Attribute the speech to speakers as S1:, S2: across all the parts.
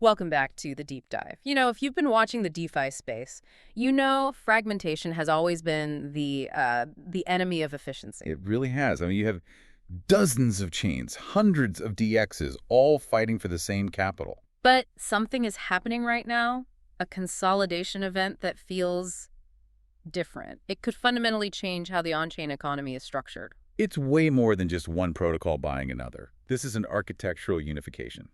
S1: Welcome back to the deep dive. If you've been watching the DeFi space, fragmentation has always been the enemy of efficiency.
S2: It really has. I mean, you have dozens of chains, hundreds of DXs, all fighting for the same capital.
S1: But something is happening right now, a consolidation event that feels different. It could fundamentally change how the on-chain economy is structured.
S2: It's way more than just one protocol buying another. This is an architectural unification.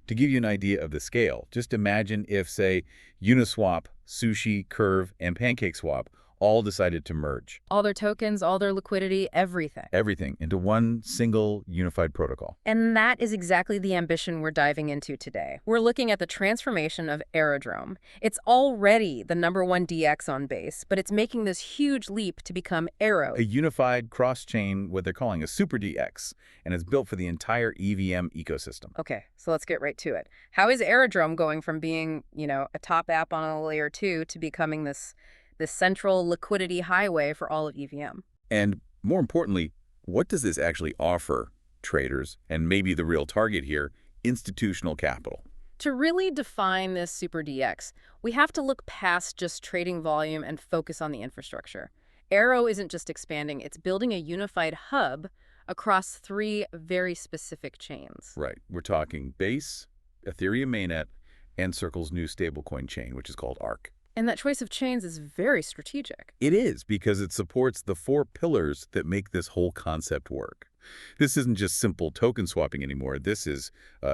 S2: To give you an idea of the scale, just imagine if, say, Uniswap, Sushi, Curve, and PancakeSwap all decided to merge.
S1: All their tokens, all their liquidity, everything.
S2: Everything into one single unified protocol.
S1: And that is exactly the ambition we're diving into today. We're looking at the transformation of Aerodrome. It's already the #1 DX on Base, but it's making this huge leap to become Aero.
S2: A unified cross-chain, what they're calling a Super-DEX, and it's built for the entire EVM ecosystem.
S1: Okay, so let's get right to it. How is Aerodrome going from being, a top app on a layer 2 to becoming this central liquidity highway for all of EVM?
S2: And more importantly, what does this actually offer traders, and maybe the real target here, institutional capital?
S1: To really define this Super-DEX, we have to look past just trading volume and focus on the infrastructure. Aero isn't just expanding, it's building a unified hub across 3 very specific chains.
S2: Right. We're talking Base, Ethereum mainnet, and Circle's new stablecoin chain, which is called ARC.
S1: And that choice of chains is very strategic.
S2: It is, because it supports the 4 pillars that make this whole concept work. This isn't just simple token swapping anymore. This is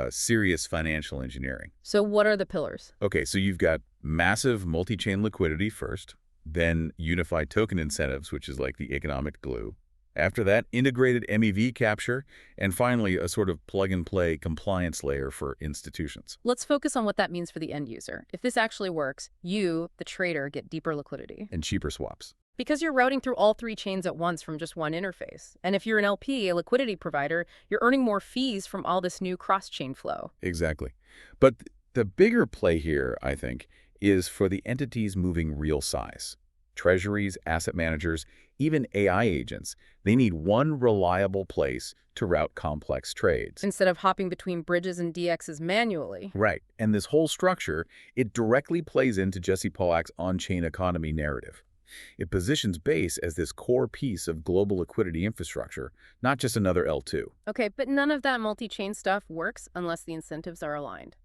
S2: serious financial engineering.
S1: So what are the pillars?
S2: Okay, so you've got massive multi-chain liquidity first, then unified token incentives, which is like the economic glue. After that, integrated MEV capture, and finally, a sort of plug-and-play compliance layer for institutions.
S1: Let's focus on what that means for the end user. If this actually works, you, the trader, get deeper liquidity.
S2: And cheaper swaps.
S1: Because you're routing through all 3 chains at once from just one interface. And if you're an LP, a liquidity provider, you're earning more fees from all this new cross-chain flow.
S2: Exactly. But the bigger play here, I think, is for the entities moving real size. Treasuries, asset managers, even AI agents, they need one reliable place to route complex trades.
S1: Instead of hopping between bridges and DXs manually.
S2: Right. And this whole structure, it directly plays into Jesse Pollack's on-chain economy narrative. It positions Base as this core piece of global liquidity infrastructure, not just another L2.
S1: Okay, but none of that multi-chain stuff works unless the incentives are aligned.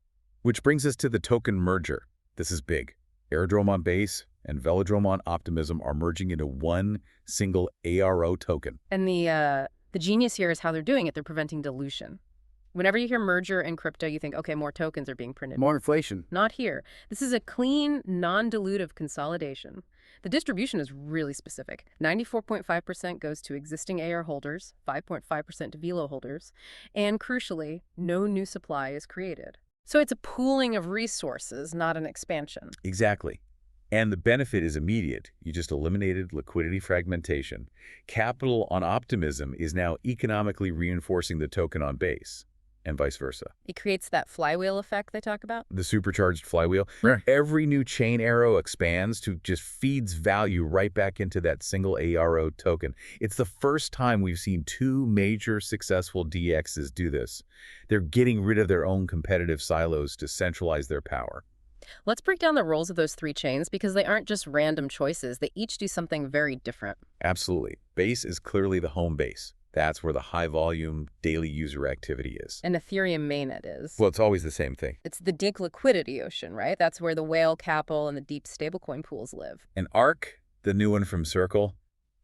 S2: Which brings us to the token merger. This is big. Aerodrome on Base and Velodrome on Optimism are merging into one single Aero token.
S1: And the genius here is how they're doing it. They're preventing dilution. Whenever you hear merger in crypto, you think, okay, more tokens are being printed.
S2: More inflation.
S1: Not here. This is a clean, non-dilutive consolidation. The distribution is really specific. 94.5% goes to existing AR holders, 5.5% to Velo holders, and crucially, no new supply is created. So it's a pooling of resources, not an expansion.
S2: Exactly. And the benefit is immediate. You just eliminated liquidity fragmentation. Capital on Optimism is now economically reinforcing the token on Base, and vice versa.
S1: It creates that flywheel effect they talk about.
S2: The supercharged flywheel.
S1: Right.
S2: Every new chain Aero expands to just feeds value right back into that single Aero token. It's the first time we've seen 2 major successful DXs do this. They're getting rid of their own competitive silos to centralize their power.
S1: Let's break down the roles of those 3 chains because they aren't just random choices. They each do something very different.
S2: Absolutely. Base is clearly the home base. That's where the high-volume, daily user activity is.
S1: And Ethereum mainnet is.
S2: Well, it's always the same thing.
S1: It's the dig liquidity ocean, right? That's where the whale capital and the deep stablecoin pools live.
S2: And ARC, the new one from Circle,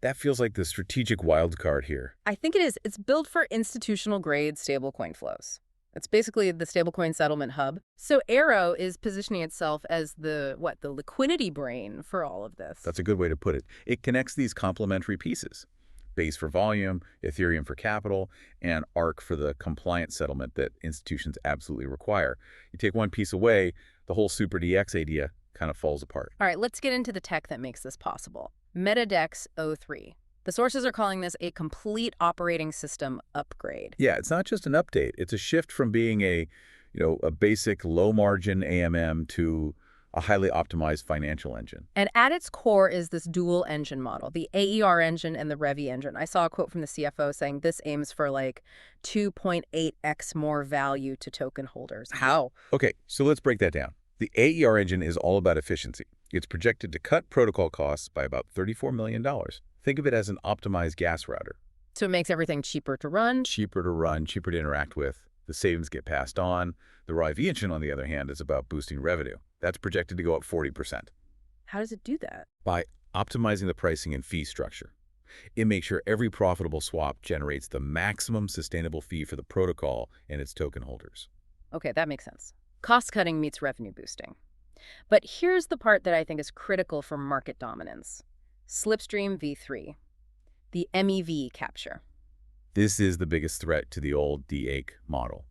S2: that feels like the strategic wildcard here.
S1: I think it is. It's built for institutional-grade stablecoin flows. It's basically the stablecoin settlement hub. So Aero is positioning itself as the liquidity brain for all of this.
S2: That's a good way to put it. It connects these complementary pieces. Base for volume, Ethereum for capital, and ARC for the compliant settlement that institutions absolutely require. You take one piece away, the whole Super-DEX idea kind of falls apart.
S1: All right, let's get into the tech that makes this possible. MetaDex 03. The sources are calling this a complete operating system upgrade.
S2: Yeah, it's not just an update. It's a shift from being a basic low-margin AMM to a highly optimized financial engine.
S1: And at its core is this dual engine model, the AER engine and the Revi engine. I saw a quote from the CFO saying this aims for like 2.8x more value to token holders. How?
S2: Okay, so let's break that down. The AER engine is all about efficiency. It's projected to cut protocol costs by about $34 million. Think of it as an optimized gas router.
S1: So it makes everything cheaper to run.
S2: Cheaper to run, cheaper to interact with. The savings get passed on. The Revi engine, on the other hand, is about boosting revenue. That's projected to go up 40%.
S1: How does it do that?
S2: By optimizing the pricing and fee structure. It makes sure every profitable swap generates the maximum sustainable fee for the protocol and its token holders.
S1: Okay, that makes sense. Cost cutting meets revenue boosting. But here's the part that I think is critical for market dominance. Slipstream v3, the MEV capture.
S2: This is the biggest threat to the old DEX model.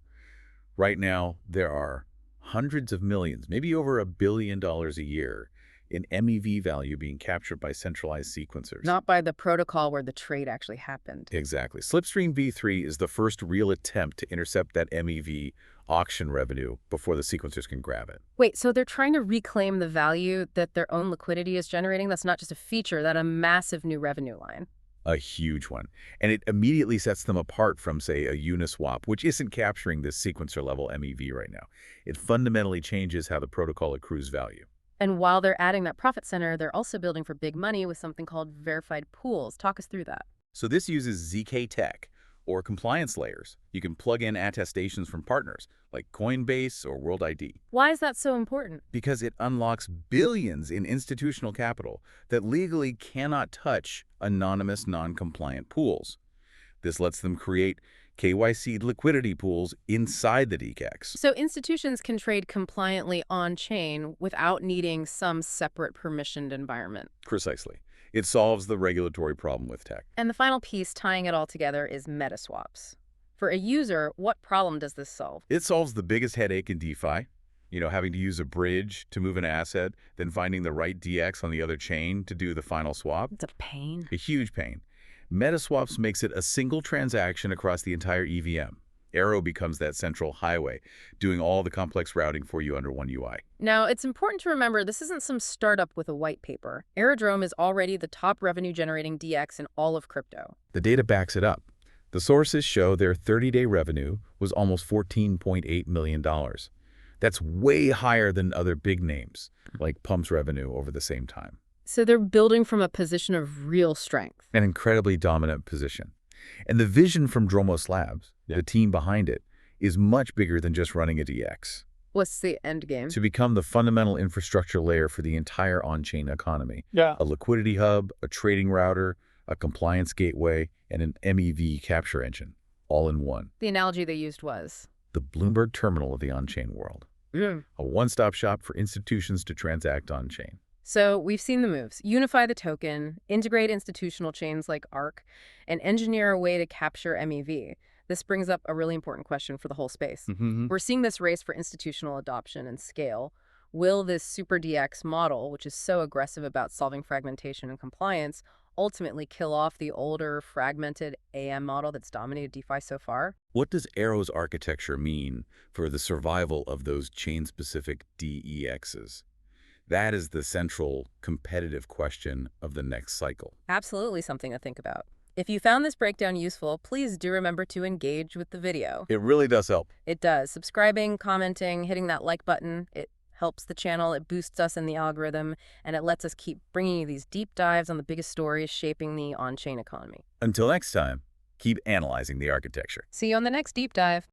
S2: Right now, there are hundreds of millions, maybe over $1 billion a year, in MEV value being captured by centralized sequencers.
S1: Not by the protocol where the trade actually happened.
S2: Exactly. Slipstream v3 is the first real attempt to intercept that MEV auction revenue before the sequencers can grab it.
S1: Wait, so they're trying to reclaim the value that their own liquidity is generating? That's not just a feature, that's a massive new revenue line.
S2: A huge one. And it immediately sets them apart from, say, a Uniswap, which isn't capturing this sequencer-level MEV right now. It fundamentally changes how the protocol accrues value.
S1: And while they're adding that profit center, they're also building for big money with something called verified pools. Talk us through that.
S2: So this uses ZK tech, or compliance layers. You can plug in attestations from partners, like Coinbase or World ID.
S1: Why is that so important?
S2: Because it unlocks billions in institutional capital that legally cannot touch anonymous, non-compliant pools. This lets them create KYC liquidity pools inside the DEX.
S1: So institutions can trade compliantly on-chain without needing some separate permissioned environment.
S2: Precisely. It solves the regulatory problem with tech.
S1: And the final piece tying it all together is metaswaps. For a user, what problem does this solve?
S2: It solves the biggest headache in DeFi, having to use a bridge to move an asset, then finding the right DEX on the other chain to do the final swap.
S1: It's a pain.
S2: A huge pain. Metaswaps makes it a single transaction across the entire EVM. Aero becomes that central highway, doing all the complex routing for you under one UI.
S1: Now, it's important to remember this isn't some startup with a white paper. Aerodrome is already the top revenue-generating DEX in all of crypto.
S2: The data backs it up. The sources show their 30-day revenue was almost $14.8 million. That's way higher than other big names, like Pump's revenue over the same time.
S1: So they're building from a position of real strength.
S2: An incredibly dominant position. And the vision from Dromos Labs, the team behind it, is much bigger than just running a DEX.
S1: What's the end game?
S2: To become the fundamental infrastructure layer for the entire on-chain economy.
S3: Yeah.
S2: A liquidity hub, a trading router, a compliance gateway, and an MEV capture engine, all in one.
S1: The analogy they used was?
S2: The Bloomberg terminal of the on-chain world.
S1: A
S2: one-stop shop for institutions to transact on-chain.
S1: So we've seen the moves. Unify the token, integrate institutional chains like ARC, and engineer a way to capture MEV. This brings up a really important question for the whole space. We're seeing this race for institutional adoption and scale. Will this Super-DEX model, which is so aggressive about solving fragmentation and compliance, ultimately kill off the older, fragmented AM model that's dominated DeFi so far?
S2: What does Aero's architecture mean for the survival of those chain-specific DEXs? That is the central competitive question of the next cycle.
S1: Absolutely something to think about. If you found this breakdown useful, please do remember to engage with the video.
S2: It really does help.
S1: It does. Subscribing, commenting, hitting that like button, it helps the channel, it boosts us in the algorithm, and it lets us keep bringing you these deep dives on the biggest stories shaping the on-chain economy.
S2: Until next time, keep analyzing the architecture.
S1: See you on the next deep dive.